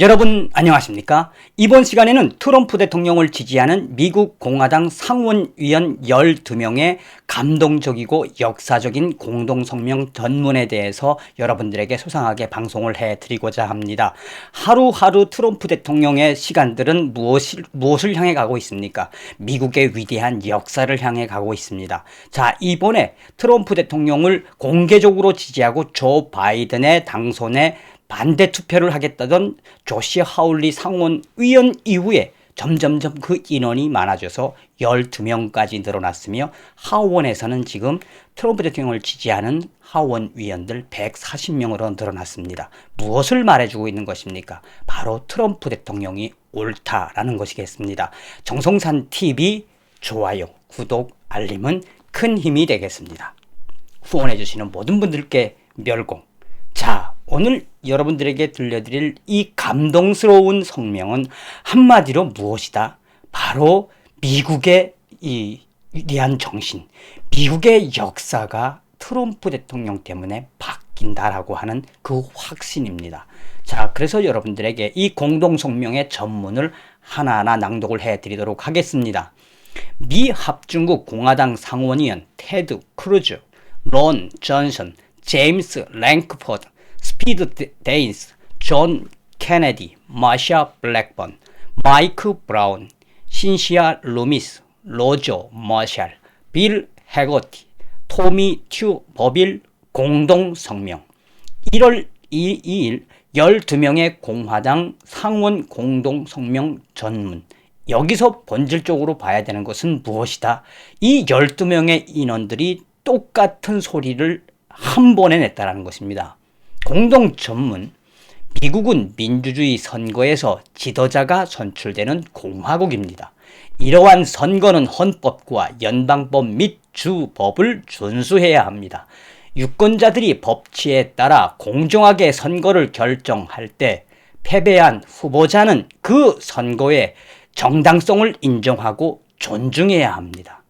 여러분 안녕하십니까? 이번 시간에는 트럼프 대통령을 지지하는 미국 공화당 상원의원 12명의 감동적이고 역사적인 공동성명 전문에 대해서 여러분들에게 소상하게 방송을 해드리고자 합니다. 하루하루 트럼프 대통령의 시간들은 무엇을 향해 가고 있습니까? 미국의 위대한 역사를 향해 가고 있습니다. 자, 이번에 트럼프 대통령을 공개적으로 지지하고 조 바이든의 당선에 반대 투표를 하겠다던 조시 하울리 상원의원 이후에 점점점 그 인원이 많아져서 12명까지 늘어났으며 하원에서는 지금 트럼프 대통령을 지지하는 하원의원들 140명으로 늘어났습니다. 무엇을 말해주고 있는 것입니까? 바로 트럼프 대통령이 옳다라는 것이겠습니다. 정성산 TV 좋아요, 구독, 알림은 큰 힘이 되겠습니다. 후원해주시는 모든 분들께 멸공. 자, 오늘 여러분들에게 들려드릴 이 감동스러운 성명은 한마디로 무엇이다? 바로 미국의 이 위대한 정신, 미국의 역사가 트럼프 대통령 때문에 바뀐다라고 하는 그 확신입니다. 자, 그래서 여러분들에게 이 공동성명의 전문을 하나하나 낭독을 해드리도록 하겠습니다. 미 합중국 공화당 상원의원 테드 크루즈, 론 존슨, 제임스 랭크포드, 스피드 데인스, 존 케네디, 마샤 블랙번, 마이크 브라운, 신시아 루미스, 로저 머샬, 빌 해거티, 토미 튜 버빌 공동성명. 1월 2일 12명의 공화당 상원 공동성명 전문. 여기서 본질적으로 봐야 되는 것은 무엇이다? 이 12명의 인원들이 똑같은 소리를 한 번에 냈다는 것입니다. 공동 전문, 미국은 민주주의 선거에서 지도자가 선출되는 공화국입니다. 이러한 선거는 헌법과 연방법 및 주법을 준수해야 합니다. 유권자들이 법치에 따라 공정하게 선거를 결정할 때 패배한 후보자는 그 선거의 정당성을 인정하고 존중해야 합니다.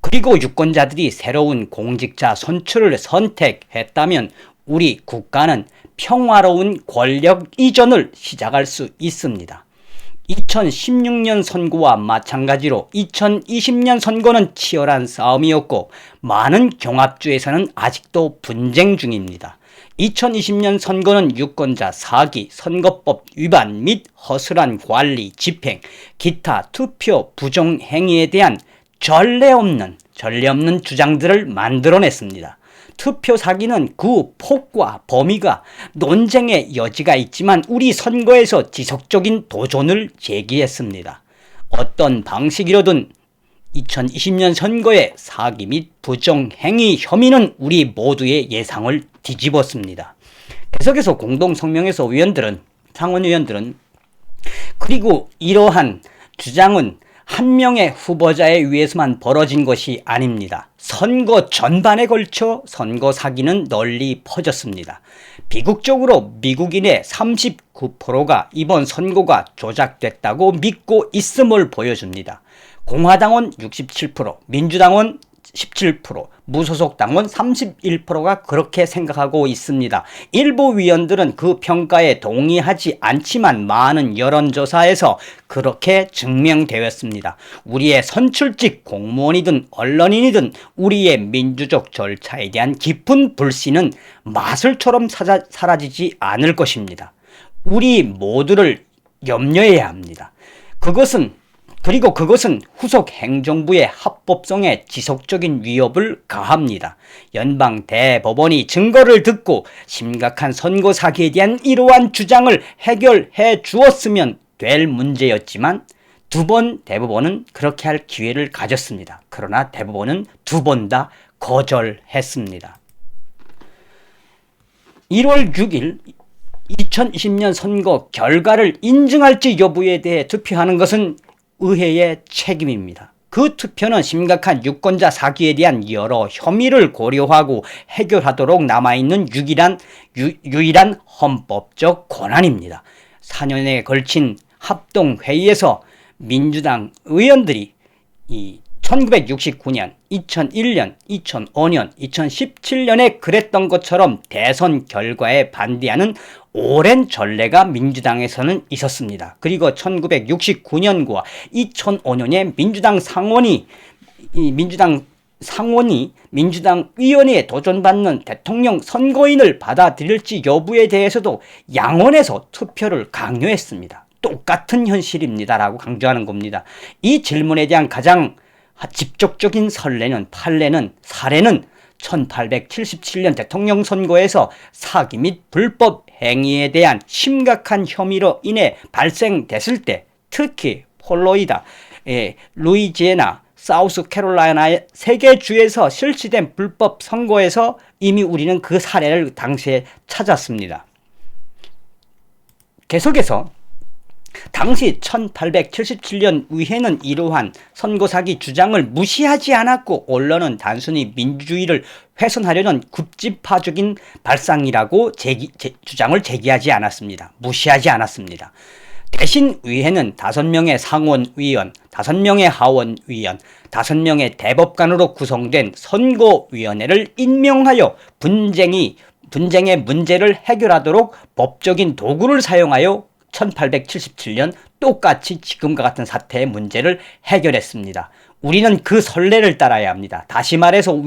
그리고 유권자들이 새로운 공직자 선출을 선택했다면 우리 국가는 평화로운 권력 이전을 시작할 수 있습니다. 2016년 선거와 마찬가지로 2020년 선거는 치열한 싸움이었고 많은 경합주에서는 아직도 분쟁 중입니다. 2020년 선거는 유권자 사기, 선거법 위반 및 허술한 관리, 집행, 기타 투표 부정 행위에 대한 전례 없는 주장들을 만들어냈습니다. 투표 사기는 그 폭과 범위가 논쟁의 여지가 있지만 우리 선거에서 지속적인 도전을 제기했습니다. 어떤 방식이로든 2020년 선거의 사기 및 부정행위 혐의는 우리 모두의 예상을 뒤집었습니다. 계속해서 공동성명에서 상원의원들은 그리고 이러한 주장은 한 명의 후보자에 의해서만 벌어진 것이 아닙니다. 선거 전반에 걸쳐 선거 사기는 널리 퍼졌습니다. 비극적으로 미국인의 39%가 이번 선거가 조작됐다고 믿고 있음을 보여줍니다. 공화당은 67%, 민주당은 17%, 무소속 당원 31%가 그렇게 생각하고 있습니다. 일부 위원들은 그 평가에 동의하지 않지만 많은 여론조사에서 그렇게 증명되었습니다. 우리의 선출직 공무원이든 언론인이든 우리의 민주적 절차에 대한 깊은 불신은 마술처럼 사라지지 않을 것입니다. 우리 모두를 염려해야 합니다. 그것은 후속 행정부의 합법성에 지속적인 위협을 가합니다. 연방 대법원이 증거를 듣고 심각한 선거 사기에 대한 이러한 주장을 해결해 주었으면 될 문제였지만 두 번 대법원은 그렇게 할 기회를 가졌습니다. 그러나 대법원은 두 번 다 거절했습니다. 1월 6일 2020년 선거 결과를 인증할지 여부에 대해 투표하는 것은 의회의 책임입니다. 그 투표는 심각한 유권자 사기에 대한 여러 혐의를 고려하고 해결하도록 남아있는 유일한 헌법적 권한입니다. 4년에 걸친 합동회의에서 민주당 의원들이 1969년, 2001년, 2005년, 2017년에 그랬던 것처럼 대선 결과에 반대하는 오랜 전례가 민주당에서는 있었습니다. 그리고 1969년과 2005년에 민주당 위원회에 도전받는 대통령 선거인을 받아들일지 여부에 대해서도 양원에서 투표를 강요했습니다. 똑같은 현실입니다라고 강조하는 겁니다. 이 질문에 대한 가장 직접적인 사례는 1877년 대통령 선거에서 사기 및 불법 행위에 대한 심각한 혐의로 인해 발생됐을 때, 특히 폴로이다, 루이지애나, 사우스캐롤라이나의 3개 주에서 실시된 불법 선거에서 이미 우리는 그 사례를 당시에 찾았습니다. 계속해서 당시 1877년 의회는 이러한 선거사기 주장을 무시하지 않았고, 언론은 단순히 민주주의를 훼손하려는 굽지파적인 발상이라고 주장을 제기하지 않았습니다. 무시하지 않았습니다. 대신 의회는 5명의 상원의원, 5명의 하원의원, 5명의 대법관으로 구성된 선거위원회를 임명하여 분쟁의 문제를 해결하도록 법적인 도구를 사용하여 1877년 똑같이 지금과 같은 사태의 문제를 해결했습니다. 우리는 그 선례를 따라야 합니다. 다시 말해서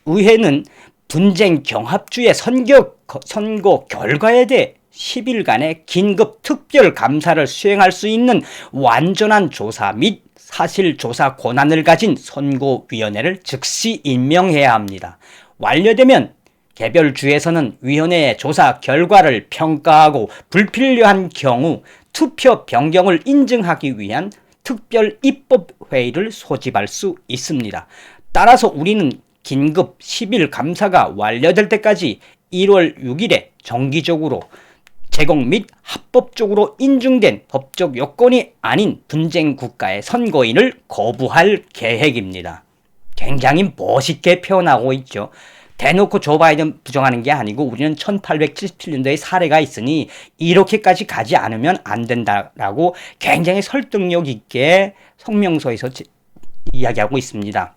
의회는 분쟁 경합주의 선거 결과에 대해 10일간의 긴급 특별 감사를 수행할 수 있는 완전한 조사 및 사실 조사 권한을 가진 선거위원회를 즉시 임명해야 합니다. 완료되면 개별 주에서는 위원회의 조사 결과를 평가하고 불필요한 경우 투표 변경을 인증하기 위한 특별 입법회의를 소집할 수 있습니다. 따라서 우리는 긴급 10일 감사가 완료될 때까지 1월 6일에 정기적으로 제공 및 합법적으로 인증된 법적 요건이 아닌 분쟁 국가의 선거인을 거부할 계획입니다. 굉장히 멋있게 표현하고 있죠. 대놓고 조 바이든 부정하는 게 아니고 우리는 1877년도의 사례가 있으니 이렇게까지 가지 않으면 안 된다라고 굉장히 설득력 있게 성명서에서 이야기하고 있습니다.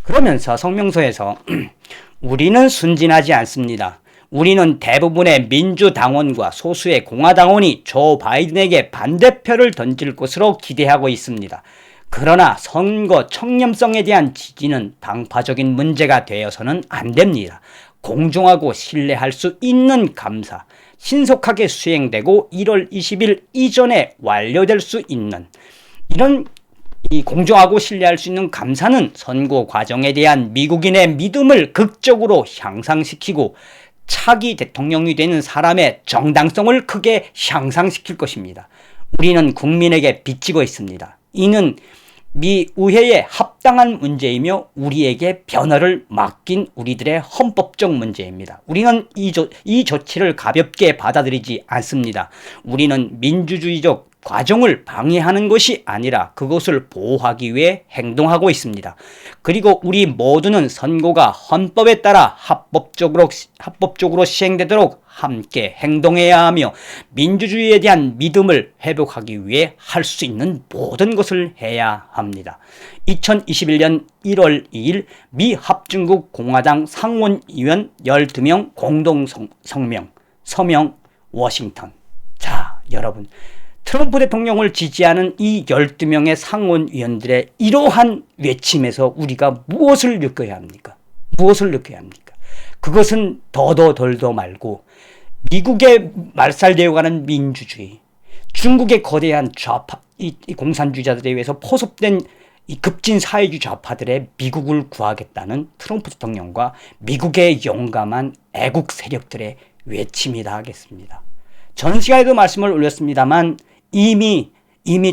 그러면서 성명서에서 우리는 순진하지 않습니다. 우리는 대부분의 민주당원과 소수의 공화당원이 조 바이든에게 반대표를 던질 것으로 기대하고 있습니다. 그러나 선거 청렴성에 대한 지지는 방파적인 문제가 되어서는 안 됩니다. 공정하고 신뢰할 수 있는 감사, 신속하게 수행되고 1월 20일 이전에 완료될 수 있는 이런 공정하고 신뢰할 수 있는 감사는 선거 과정에 대한 미국인의 믿음을 극적으로 향상시키고 차기 대통령이 되는 사람의 정당성을 크게 향상시킬 것입니다. 우리는 국민에게 비치고 있습니다. 이는 미 의회의 합당한 문제이며 우리에게 변화를 맡긴 우리들의 헌법적 문제입니다. 우리는 이 조치를 가볍게 받아들이지 않습니다. 우리는 민주주의적 과정을 방해하는 것이 아니라 그것을 보호하기 위해 행동하고 있습니다. 그리고 우리 모두는 선거가 헌법에 따라 합법적으로 시행되도록 함께 행동해야 하며 민주주의에 대한 믿음을 회복하기 위해 할 수 있는 모든 것을 해야 합니다. 2021년 1월 2일 미 합중국 공화당 상원의원 12명 공동 서명 워싱턴. 자, 여러분, 트럼프 대통령을 지지하는 이 12명의 상원의원들의 이러한 외침에서 우리가 무엇을 느껴야 합니까? 그것은 더더덜더 말고 미국의 말살되어가는 민주주의, 중국의 거대한 좌파, 이 공산주의자들에 의해서 포섭된 이 급진 사회주의 좌파들의 미국을 구하겠다는 트럼프 대통령과 미국의 용감한 애국 세력들의 외침이다 하겠습니다. 전 시간에도 말씀을 올렸습니다만 이미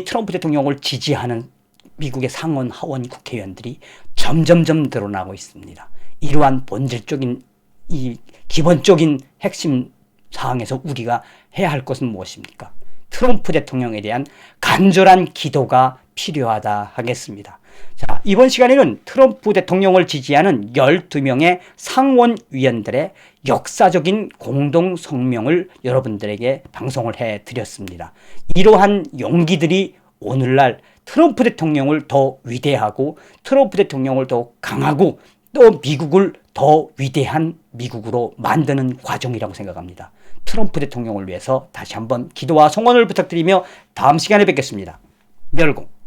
트럼프 대통령을 지지하는 미국의 상원, 하원 국회의원들이 점점점 늘어나고 있습니다. 이러한 본질적인 이 기본적인 핵심 사항에서 우리가 해야 할 것은 무엇입니까? 트럼프 대통령에 대한 간절한 기도가 필요하다 하겠습니다. 자, 이번 시간에는 트럼프 대통령을 지지하는 12명의 상원위원들의 역사적인 공동 성명을 여러분들에게 방송을 해드렸습니다. 이러한 용기들이 오늘날 트럼프 대통령을 더 위대하고 트럼프 대통령을 더 강하고 또 미국을 더 위대한 미국으로 만드는 과정이라고 생각합니다. 트럼프 대통령을 위해서 다시 한번 기도와 성원을 부탁드리며 다음 시간에 뵙겠습니다. 멸공.